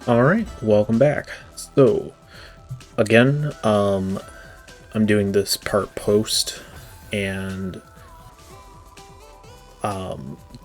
Alright, welcome back. So, again, I'm doing this part post, and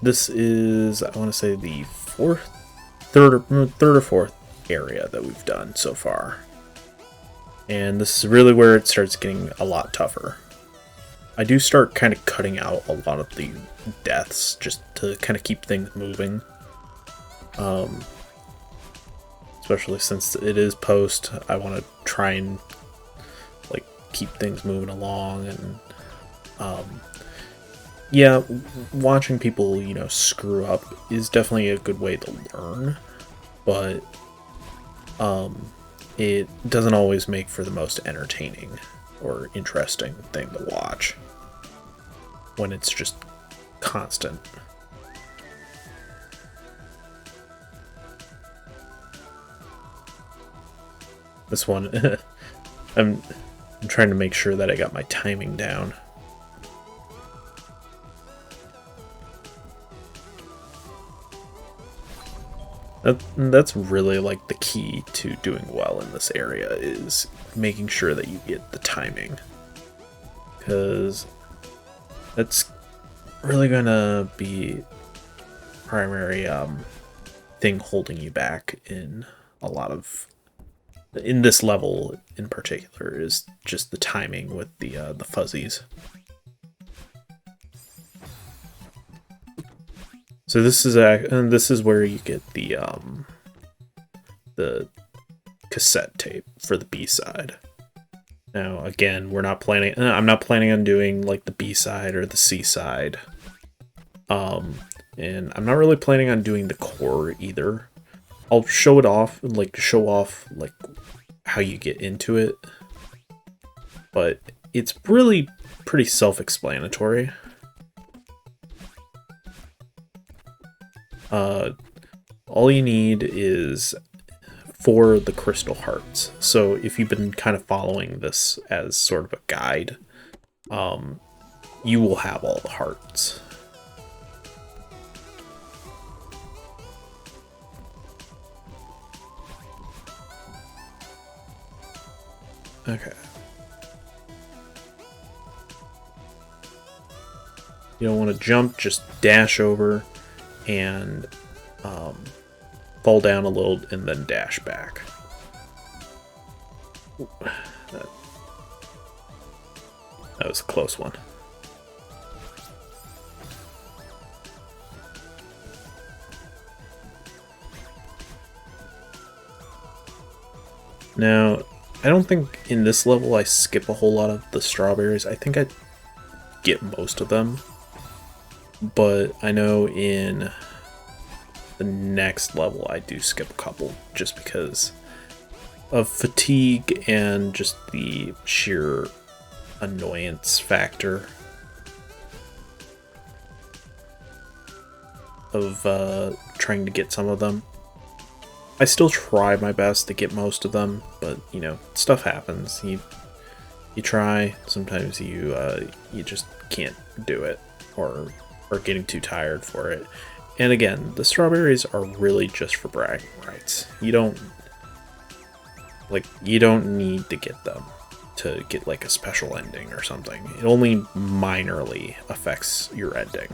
this is, I want to say, the third or fourth area that we've done so far. And this is really where it starts getting a lot tougher. I do start kind of cutting out a lot of the deaths just to kind of keep things moving. Especially since it is post, I want to try and like keep things moving along, and yeah, watching people, screw up is definitely a good way to learn, but it doesn't always make for the most entertaining or interesting thing to watch when it's just constant. This one, I'm trying to make sure that I got my timing down. That's really like the key to doing well in this area, is making sure that you get the timing, because that's really gonna be primary thing holding you back in a lot of, in this level in particular, is just the timing with the fuzzies. So this is where you get the cassette tape for the B side. Now again, I'm not planning on doing like the B side or the C side, and I'm not really planning on doing the core either. I'll show off like how you get into it, but it's really pretty self-explanatory. All you need is 4 of the crystal hearts. So if you've been kind of following this as sort of a guide, you will have all the hearts. Okay. You don't want to jump, just dash over and fall down a little and then dash back. Ooh, that was a close one. Now, I don't think in this level I skip a whole lot of the strawberries. I think I get most of them. But I know in the next level I do skip a couple, just because of fatigue and just the sheer annoyance factor of trying to get some of them. I still try my best to get most of them, but stuff happens. You try, sometimes you just can't do it, or getting too tired for it. And again, the strawberries are really just for bragging rights. You don't need to get them to get like a special ending or something. It only minorly affects your ending.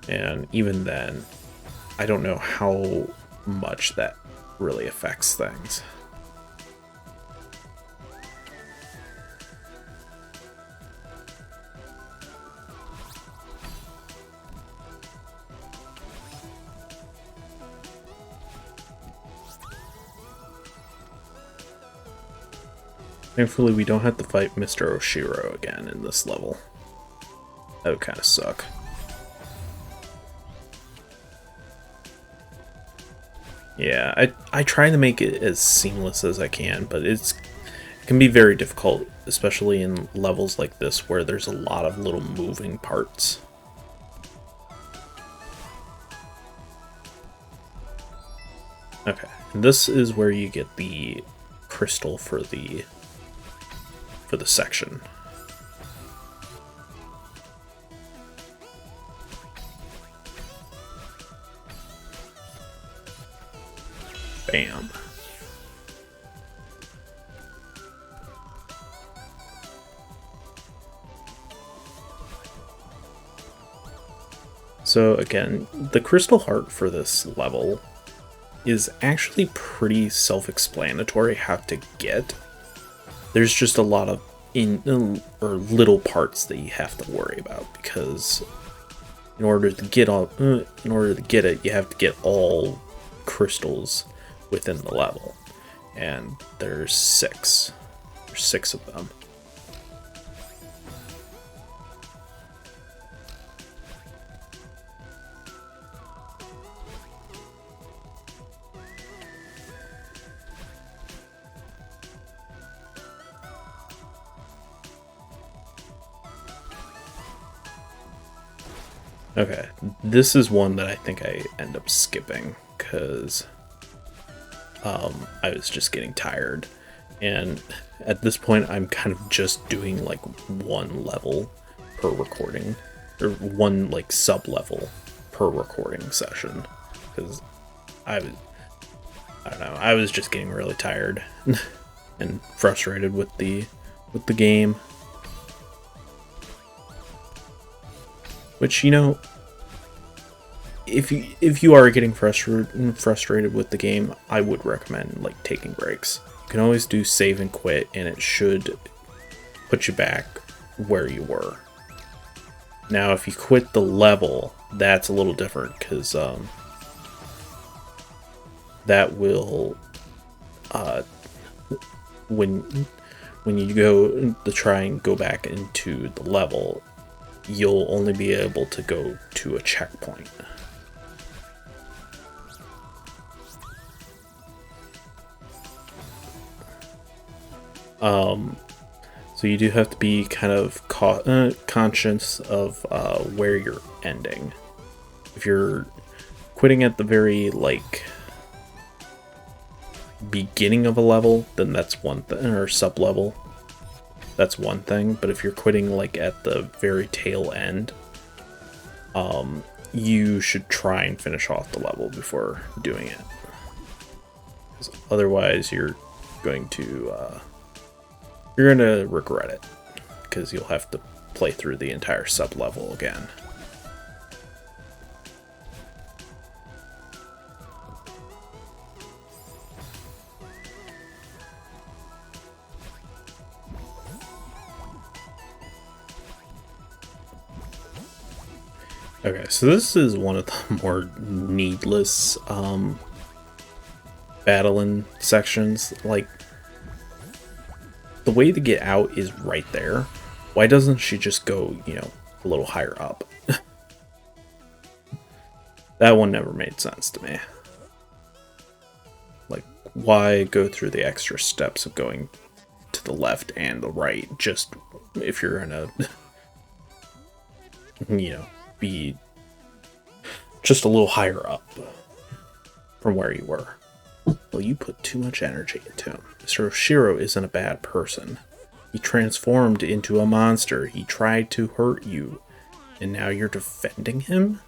And even then, I don't know how much that really affects things. Thankfully, we don't have to fight Mr. Oshiro again in this level. That would kind of suck. Yeah, I try to make it as seamless as I can, but it can be very difficult, especially in levels like this where there's a lot of little moving parts. Okay, and this is where you get the crystal for the section. Bam. So again, the crystal heart for this level is actually pretty self-explanatory how to get. There's just a lot of little parts that you have to worry about, because in order to get it, you have to get all crystals within the level, and there's 6. There's 6 of them. Okay, this is one that I think I end up skipping because I was just getting tired, and at this point I'm kind of just doing like one level per recording, or one like sub level per recording session, because I don't know, I was just getting really tired and frustrated with the game. Which, you know, if you are getting frustrated with the game, I would recommend like taking breaks. You can always do save and quit, and it should put you back where you were. Now, if you quit the level, that's a little different, because that will when you go to try and go back into the level, you'll only be able to go to a checkpoint. So you do have to be kind of conscious of where you're ending. If you're quitting at the very like beginning of a level, then that's one thing, or sub level. That's one thing, but if you're quitting like at the very tail end, you should try and finish off the level before doing it. Because otherwise you're going to regret it, because you'll have to play through the entire sub level again. Okay, so this is one of the more needless battling sections. Like, the way to get out is right there. Why doesn't she just go, you know, a little higher up? That one never made sense to me. Like, why go through the extra steps of going to the left and the right, just if you're gonna, you know, be just a little higher up from where you were. Well, you put too much energy into him. Mr. Oshiro isn't a bad person. He transformed into a monster. He tried to hurt you. And now you're defending him?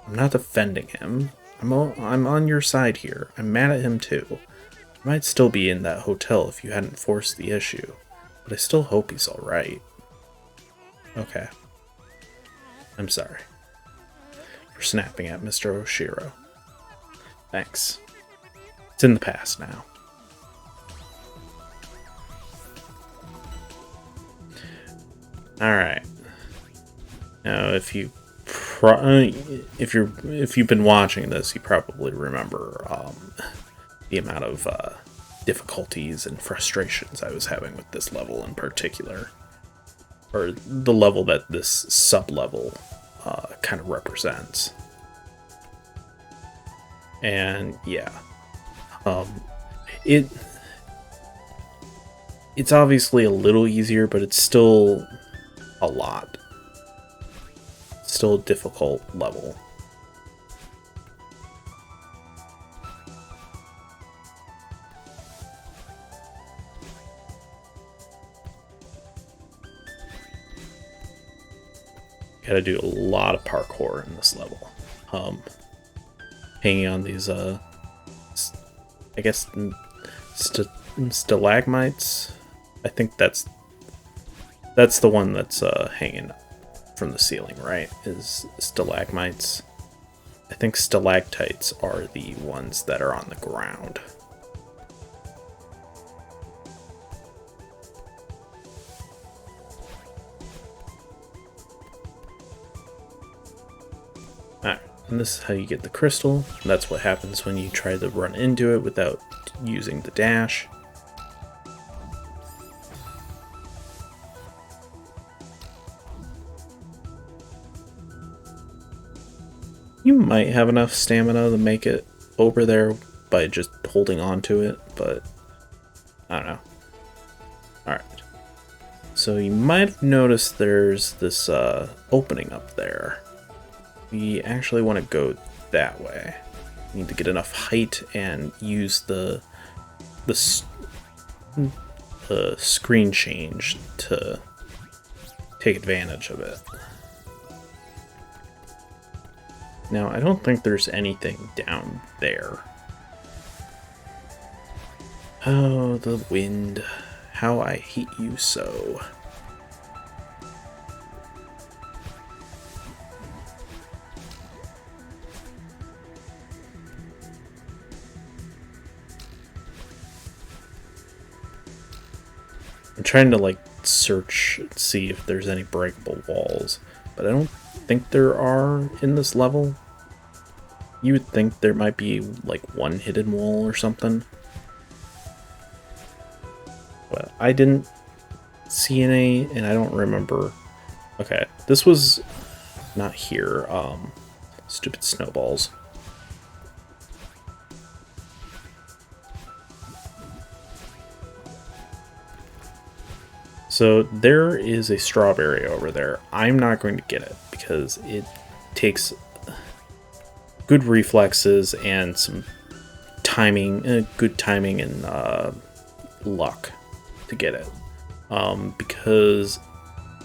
I'm not defending him. I'm on your side here. I'm mad at him too. I might still be in that hotel if you hadn't forced the issue. But I still hope he's alright. Okay. I'm sorry for snapping at Mr. Oshiro. Thanks. It's in the past now. Alright. Now, if you've been watching this, you probably remember the amount of difficulties and frustrations I was having with this level in particular. Or the level that this sub-level kind of represents. And yeah. It's obviously a little easier, but it's still a lot. It's still a difficult level. Gotta do a lot of parkour in this level. Hanging on these I guess, stalagmites. I think that's the one that's hanging from the ceiling, right? Is stalagmites. I think stalactites are the ones that are on the ground. Alright, and this is how you get the crystal. That's what happens when you try to run into it without using the dash. You might have enough stamina to make it over there by just holding on to it, but I don't know. Alright. So you might have noticed there's this opening up there. We actually want to go that way. We need to get enough height and use the screen change to take advantage of it. Now, I don't think there's anything down there. Oh, the wind. How I hate you so. I'm trying to, like, search, see if there's any breakable walls, but I don't think there are in this level. You would think there might be like one hidden wall or something, but I didn't see any, and I don't remember. Okay, this was not here. Stupid snowballs. So there is a strawberry over there. I'm not going to get it because it takes good reflexes and some timing, good timing and luck to get it. Because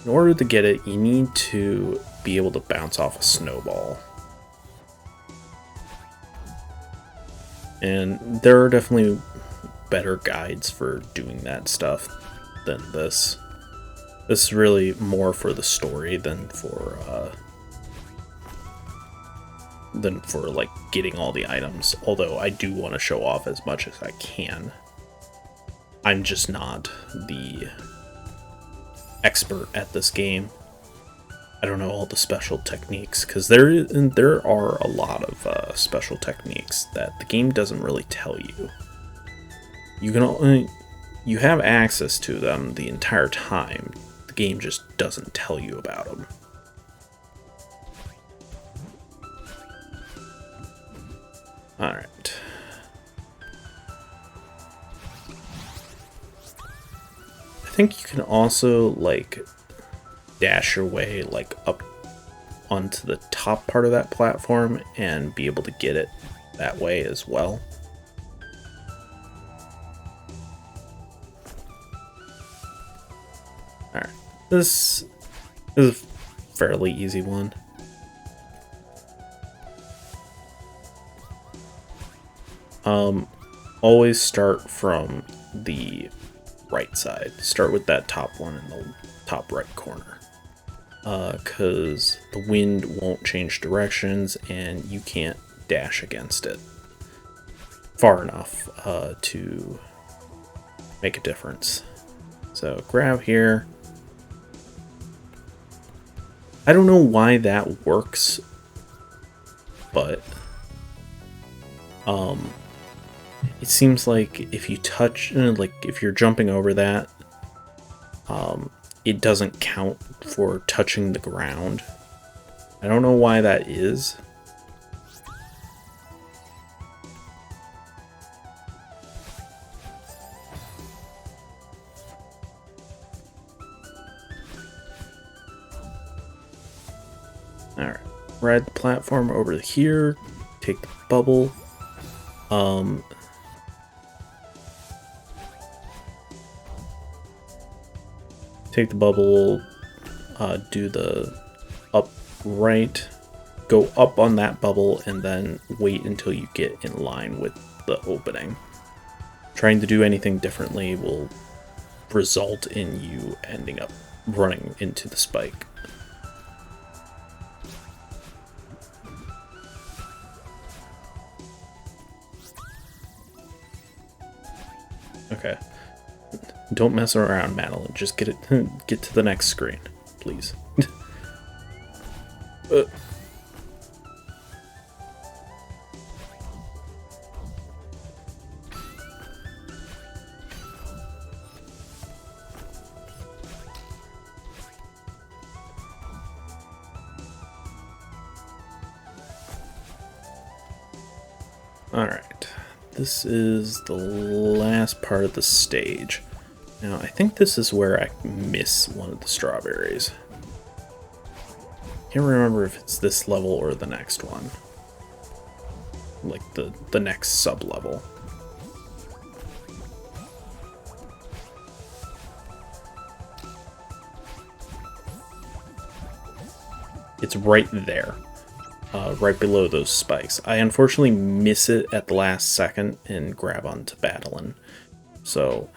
in order to get it, you need to be able to bounce off a snowball. And there are definitely better guides for doing that stuff than this. This is really more for the story than for like getting all the items, although I do want to show off as much as I can. I'm just not the expert at this game. I don't know all the special techniques, because there are a lot of special techniques that the game doesn't really tell you. You have access to them the entire time. The game just doesn't tell you about them. Alright. I think you can also, like, dash your way, like, up onto the top part of that platform and be able to get it that way as well. Alright. This is a fairly easy one. Always start from the right side. Start with that top one in the top right corner. Because the wind won't change directions and you can't dash against it far enough to make a difference. So grab here. I don't know why that works, but it seems like if you touch, like if you're jumping over that, it doesn't count for touching the ground. I don't know why that is. Alright, ride the platform over here, take the bubble. Take the bubble, do the up right, go up on that bubble, and then wait until you get in line with the opening. trying to do anything differently will result in you ending up running into the spike. Okay. Don't mess around, Madeline. Just get to the next screen, please. Alright, this is the last part of the stage. Now, I think this is where I miss one of the strawberries. Can't remember if it's this level or the next one. Like the next sub-level. It's right there. Right below those spikes. I unfortunately miss it at the last second and grab onto Madeline. So,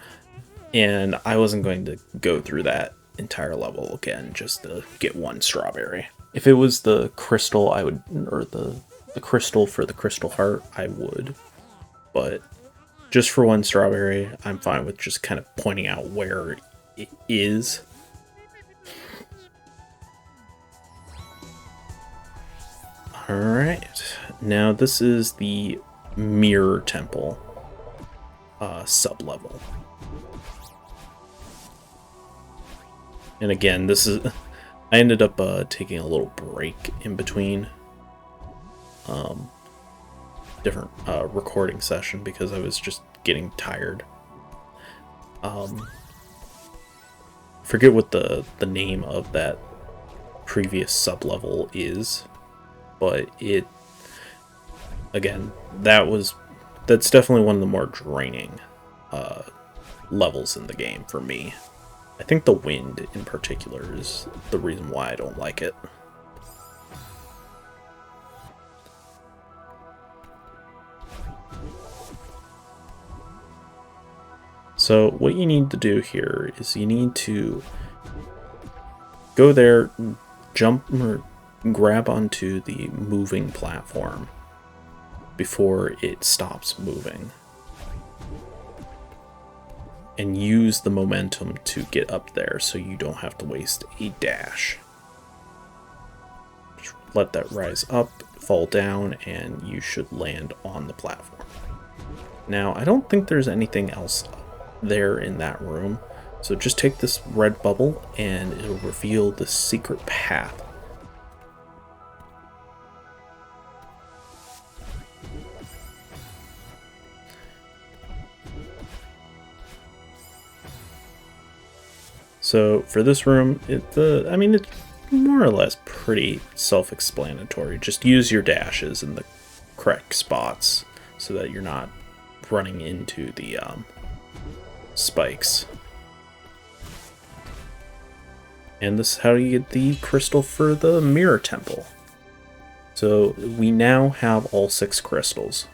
and I wasn't going to go through that entire level again just to get one strawberry. If it was the crystal, I would, or the crystal for the crystal heart, I would. But just for one strawberry, I'm fine with just kind of pointing out where it is. Alright, now this is the Mirror Temple sub-level. And again, this is... I ended up taking a little break in between different recording session because I was just getting tired. Forget what the name of that previous sub-level is. But it, again, that's definitely one of the more draining levels in the game for me. I think the wind in particular is the reason why I don't like it. So what you need to do here is you need to go there, jump or grab onto the moving platform before it stops moving. And use the momentum to get up there so you don't have to waste a dash. Just let that rise up, fall down, and you should land on the platform. Now, I don't think there's anything else there in that room, so just take this red bubble and it'll reveal the secret path. So for this room, it's more or less pretty self-explanatory. Just use your dashes in the correct spots so that you're not running into the spikes. And this is how you get the crystal for the Mirror Temple. So we now have all 6 crystals.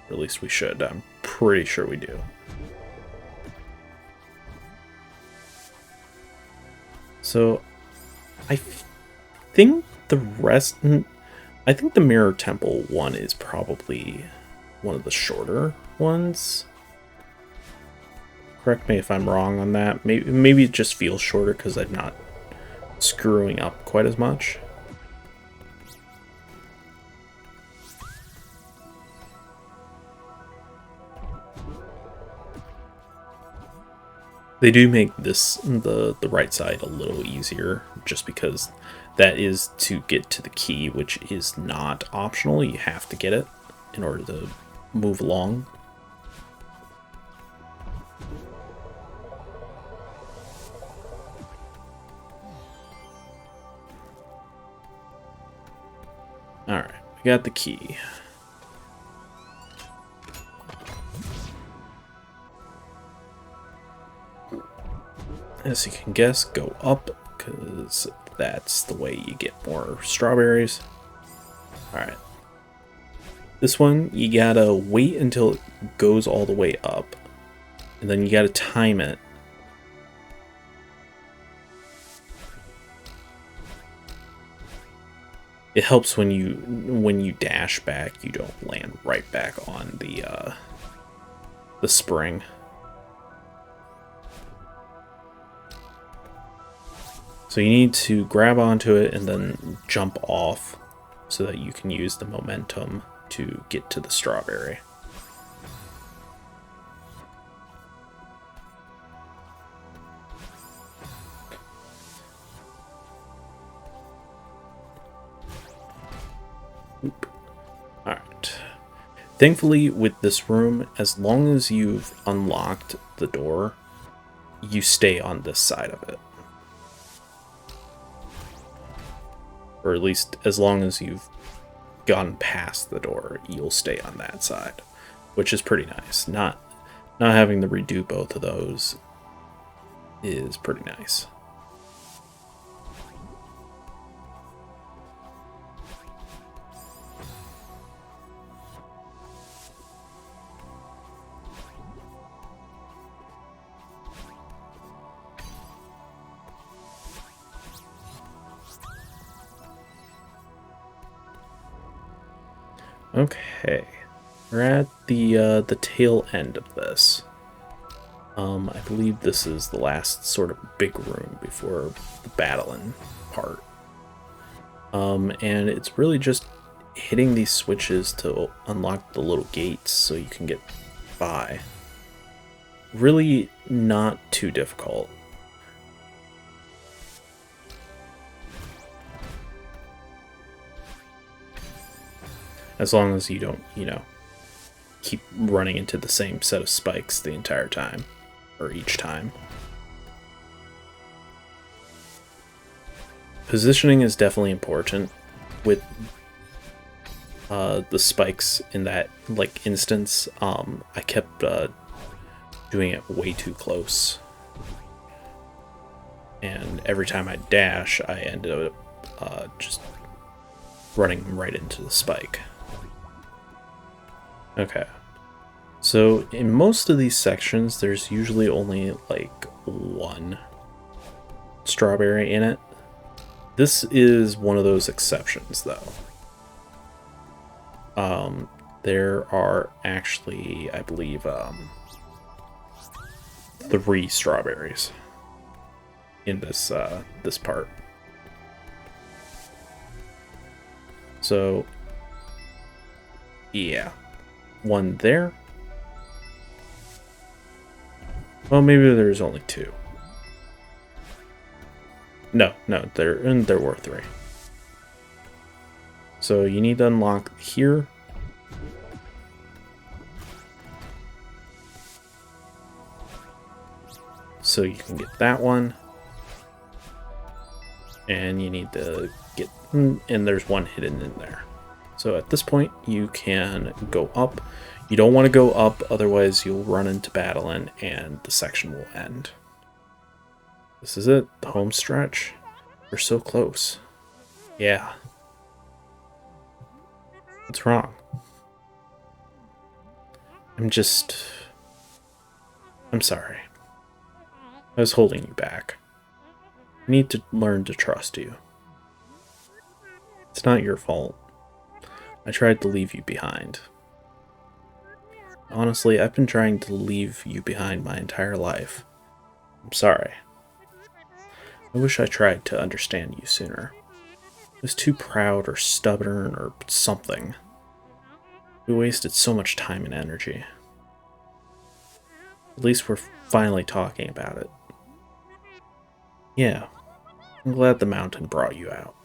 Or at least we should. I'm pretty sure we do. So, I think the Mirror Temple one is probably one of the shorter ones. Correct me if I'm wrong on that. Maybe it just feels shorter because I'm not screwing up quite as much. They do make this, the right side, a little easier, just because that is to get to the key, which is not optional. You have to get it in order to move along. Alright, we got the key. As you can guess, go up, because that's the way you get more strawberries. Alright. This one, you gotta wait until it goes all the way up, And then you gotta time it. It helps when you dash back, you don't land right back on the spring. So you need to grab onto it and then jump off so that you can use the momentum to get to the strawberry. Alright. Thankfully, with this room, as long as you've unlocked the door, you stay on this side of it. Or at least as long as you've gone past the door, you'll stay on that side, which is pretty nice. Not having to redo both of those is pretty nice. Okay, we're at the tail end of this. I believe this is the last sort of big room before the battling part. And it's really just hitting these switches to unlock the little gates so you can get by. Really not too difficult. As long as you don't, keep running into the same set of spikes the entire time, or each time. Positioning is definitely important with the spikes in that instance. I kept doing it way too close, and every time I dash, I ended up just running right into the spike. Okay, so in most of these sections, there's usually only one strawberry in it. This is one of those exceptions, though. There are actually, I believe, 3 strawberries in this this part. So, yeah. One there. Well, maybe there's only 2. No, there were 3. So you need to unlock here. So you can get that one. And you need to get, and there's one hidden in there. So at this point, you can go up. You don't want to go up, otherwise you'll run into Madeline and the section will end. This is it, the home stretch. We're so close. Yeah. What's wrong? I'm sorry. I was holding you back. I need to learn to trust you. It's not your fault. I tried to leave you behind. Honestly, I've been trying to leave you behind my entire life. I'm sorry. I wish I tried to understand you sooner. I was too proud or stubborn or something. We wasted so much time and energy. At least we're finally talking about it. Yeah, I'm glad the mountain brought you out.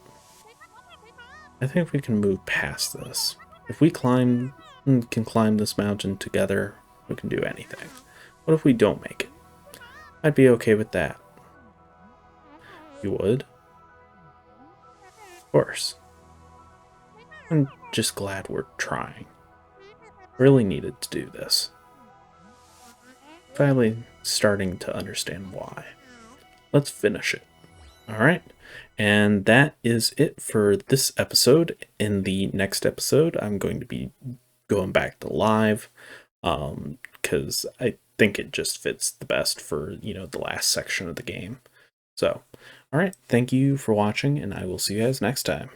I think we can move past this. If we can climb this mountain together, we can do anything. What if we don't make it? I'd be okay with that. You would? Of course. I'm just glad we're trying. Really needed to do this. Finally starting to understand why. Let's finish it. Alright, and that is it for this episode. In the next episode, I'm going to be going back to live, because I think it just fits the best for, the last section of the game. So, all right, thank you for watching, and I will see you guys next time.